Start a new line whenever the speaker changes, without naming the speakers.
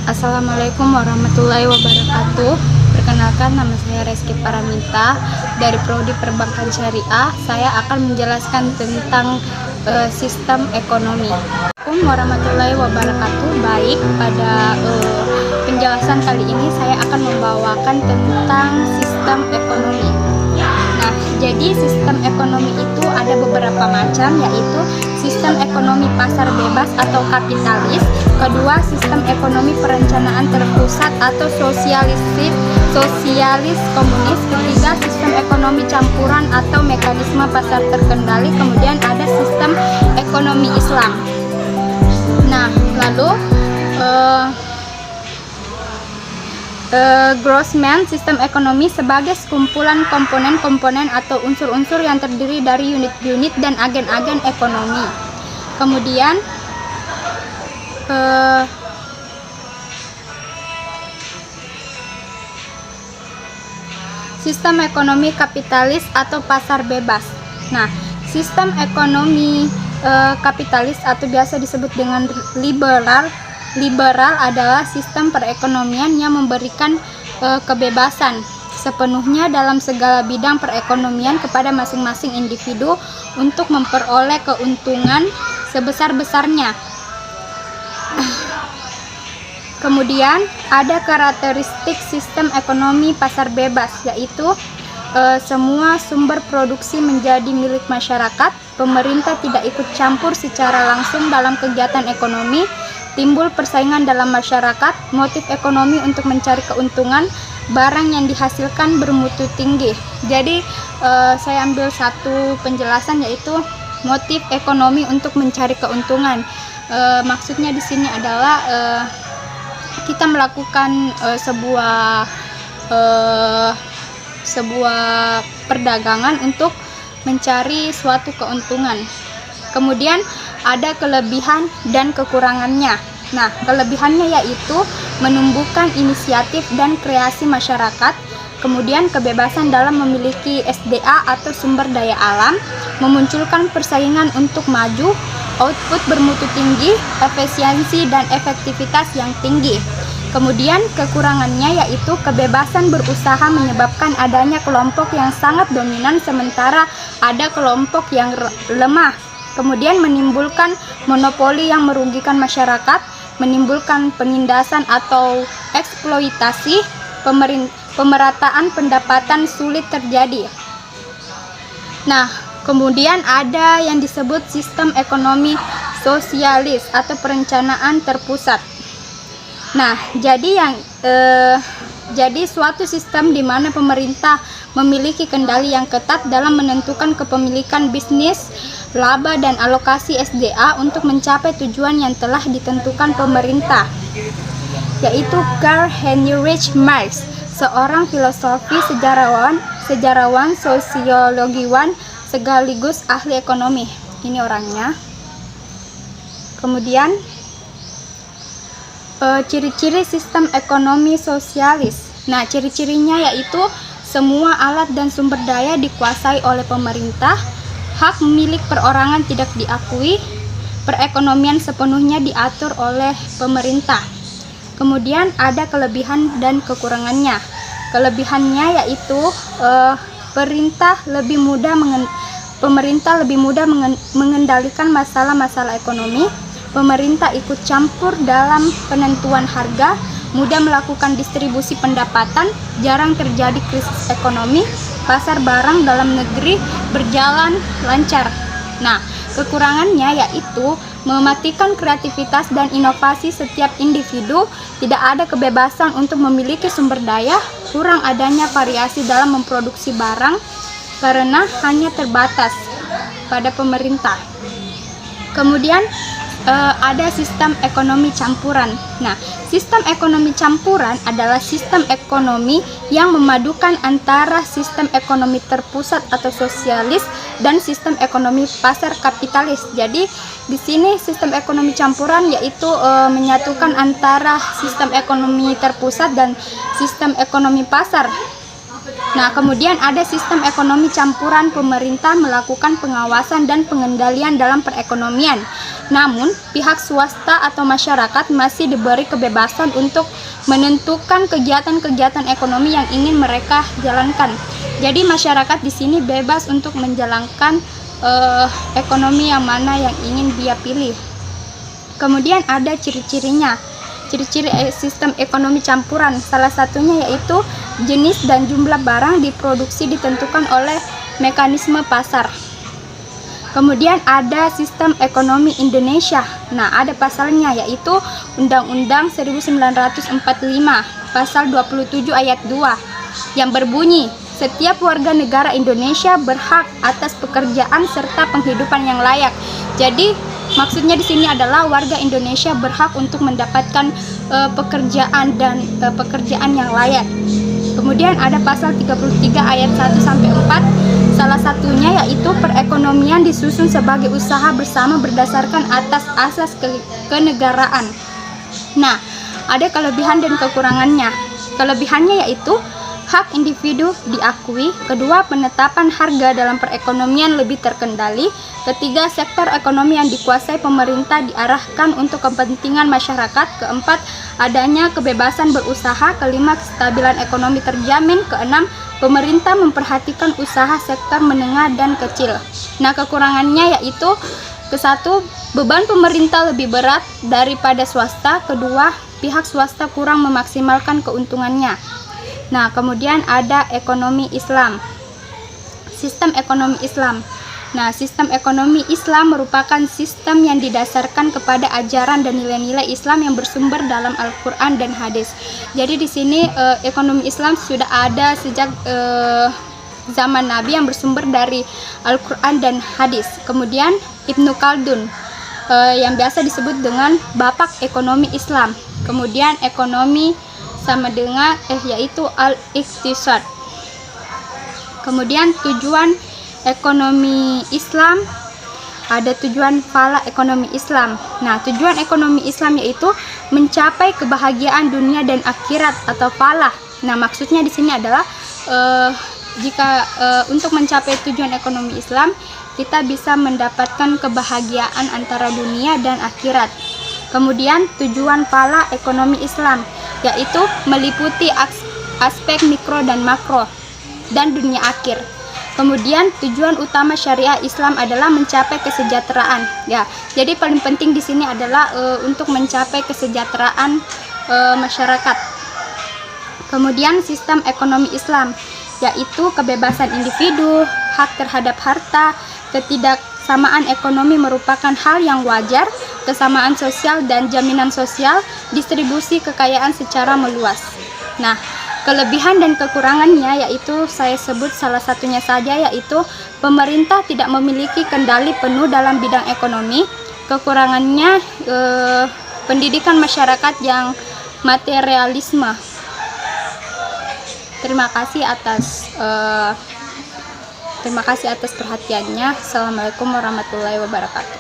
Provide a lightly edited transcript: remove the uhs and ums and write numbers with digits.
Assalamualaikum warahmatullahi wabarakatuh. Perkenalkan, nama saya Reski Paramita dari Prodi Perbankan Syariah. Saya akan menjelaskan tentang sistem ekonomi. Assalamualaikum warahmatullahi wabarakatuh. Baik, pada penjelasan kali ini saya akan membawakan tentang sistem ekonomi. Nah, jadi sistem ekonomi itu ada beberapa macam, yaitu sistem ekonomi pasar bebas atau kapitalis, kedua sistem ekonomi perencanaan terpusat atau sosialis komunis, ketiga sistem ekonomi campuran atau mekanisme pasar terkendali, kemudian ada sistem ekonomi Islam. Nah, lalu Grossman, sistem ekonomi sebagai sekumpulan komponen-komponen atau unsur-unsur yang terdiri dari unit-unit dan agen-agen ekonomi. Kemudian sistem ekonomi kapitalis atau pasar bebas. Nah, sistem ekonomi kapitalis atau biasa disebut dengan liberal adalah sistem perekonomian yang memberikan kebebasan sepenuhnya dalam segala bidang perekonomian kepada masing-masing individu untuk memperoleh keuntungan sebesar-besarnya. Kemudian ada karakteristik sistem ekonomi pasar bebas, yaitu semua sumber produksi menjadi milik masyarakat, pemerintah tidak ikut campur secara langsung dalam kegiatan ekonomi, timbul persaingan dalam masyarakat, motif ekonomi untuk mencari keuntungan, barang yang dihasilkan bermutu tinggi. Jadi saya ambil satu penjelasan, yaitu motif ekonomi untuk mencari keuntungan. Maksudnya di sini adalah kita melakukan sebuah perdagangan untuk mencari suatu keuntungan. Kemudian ada kelebihan dan kekurangannya. Nah, kelebihannya yaitu menumbuhkan inisiatif dan kreasi masyarakat, kemudian kebebasan dalam memiliki SDA atau sumber daya alam, memunculkan persaingan untuk maju, output bermutu tinggi, efisiensi dan efektivitas yang tinggi. Kemudian kekurangannya yaitu kebebasan berusaha menyebabkan adanya kelompok yang sangat dominan sementara ada kelompok yang lemah. Kemudian menimbulkan monopoli yang merugikan masyarakat, menimbulkan penindasan atau eksploitasi, pemerataan pendapatan sulit terjadi. Nah, kemudian ada yang disebut sistem ekonomi sosialis atau perencanaan terpusat. Nah, jadi suatu sistem di mana pemerintah memiliki kendali yang ketat dalam menentukan kepemilikan bisnis, laba dan alokasi SDA untuk mencapai tujuan yang telah ditentukan pemerintah, yaitu Karl Heinrich Marx, seorang filosofi, sejarawan, sosiologiwan, sekaligus ahli ekonomi. Ini orangnya. Kemudian ciri-ciri sistem ekonomi sosialis. Nah, ciri-cirinya yaitu semua alat dan sumber daya dikuasai oleh pemerintah, hak milik perorangan tidak diakui, perekonomian sepenuhnya diatur oleh pemerintah. Kemudian ada kelebihan dan kekurangannya. Kelebihannya yaitu pemerintah lebih mudah mengendalikan masalah-masalah ekonomi, pemerintah ikut campur dalam penentuan harga, mudah melakukan distribusi pendapatan, jarang terjadi krisis ekonomi, pasar barang dalam negeri berjalan lancar. Nah, kekurangannya yaitu mematikan kreativitas dan inovasi setiap individu, tidak ada kebebasan untuk memiliki sumber daya, kurang adanya variasi dalam memproduksi barang karena hanya terbatas pada pemerintah. Kemudian ada sistem ekonomi campuran. Nah, sistem ekonomi campuran adalah sistem ekonomi yang memadukan antara sistem ekonomi terpusat atau sosialis dan sistem ekonomi pasar kapitalis. Jadi, di sini sistem ekonomi campuran yaitu menyatukan antara sistem ekonomi terpusat dan sistem ekonomi pasar. Nah, kemudian ada sistem ekonomi campuran, pemerintah melakukan pengawasan dan pengendalian dalam perekonomian. Namun, pihak swasta atau masyarakat masih diberi kebebasan untuk menentukan kegiatan-kegiatan ekonomi yang ingin mereka jalankan. Jadi masyarakat di sini bebas untuk menjalankan ekonomi yang mana yang ingin dia pilih. Kemudian ada ciri-cirinya. Ciri-ciri sistem ekonomi campuran, salah satunya yaitu jenis dan jumlah barang diproduksi ditentukan oleh mekanisme pasar. Kemudian ada sistem ekonomi Indonesia. Nah, ada pasalnya yaitu Undang-Undang 1945 pasal 27 ayat 2 yang berbunyi, setiap warga negara Indonesia berhak atas pekerjaan serta penghidupan yang layak. Jadi maksudnya di sini adalah warga Indonesia berhak untuk mendapatkan pekerjaan dan pekerjaan yang layak. Kemudian ada pasal 33 ayat 1 sampai 4. Salah satunya yaitu perekonomian disusun sebagai usaha bersama berdasarkan atas asas kenegaraan. Nah, ada kelebihan dan kekurangannya. Kelebihannya yaitu hak individu diakui, kedua penetapan harga dalam perekonomian lebih terkendali, ketiga sektor ekonomi yang dikuasai pemerintah diarahkan untuk kepentingan masyarakat, keempat adanya kebebasan berusaha, kelima kestabilan ekonomi terjamin, keenam pemerintah memperhatikan usaha sektor menengah dan kecil. Nah, kekurangannya yaitu kesatu, beban pemerintah lebih berat daripada swasta, kedua pihak swasta kurang memaksimalkan keuntungannya. Nah, kemudian ada ekonomi Islam. Sistem ekonomi Islam. Nah, sistem ekonomi Islam merupakan sistem yang didasarkan kepada ajaran dan nilai-nilai Islam yang bersumber dalam Al-Quran dan hadis. Jadi di sini ekonomi Islam sudah ada sejak zaman Nabi yang bersumber dari Al-Quran dan hadis. Kemudian Ibnu Khaldun yang biasa disebut dengan bapak ekonomi Islam. Kemudian ekonomi sama dengan yaitu al-iqtisad. Kemudian tujuan ekonomi Islam, ada tujuan fala ekonomi Islam. Nah, tujuan ekonomi Islam yaitu mencapai kebahagiaan dunia dan akhirat atau falah. Nah, maksudnya di sini adalah jika untuk mencapai tujuan ekonomi Islam, kita bisa mendapatkan kebahagiaan antara dunia dan akhirat. Kemudian tujuan fala ekonomi Islam yaitu meliputi aspek mikro dan makro dan dunia akhir. Kemudian tujuan utama syariah Islam adalah mencapai kesejahteraan. Ya, jadi paling penting di sini adalah untuk mencapai kesejahteraan masyarakat. Kemudian sistem ekonomi Islam yaitu kebebasan individu, hak terhadap harta, ketidaksamaan ekonomi merupakan hal yang wajar, kesamaan sosial dan jaminan sosial, distribusi kekayaan secara meluas. Nah, kelebihan dan kekurangannya yaitu saya sebut salah satunya saja yaitu pemerintah tidak memiliki kendali penuh dalam bidang ekonomi. Kekurangannya pendidikan masyarakat yang materialisme. Terima kasih atas perhatiannya. Assalamualaikum warahmatullahi wabarakatuh.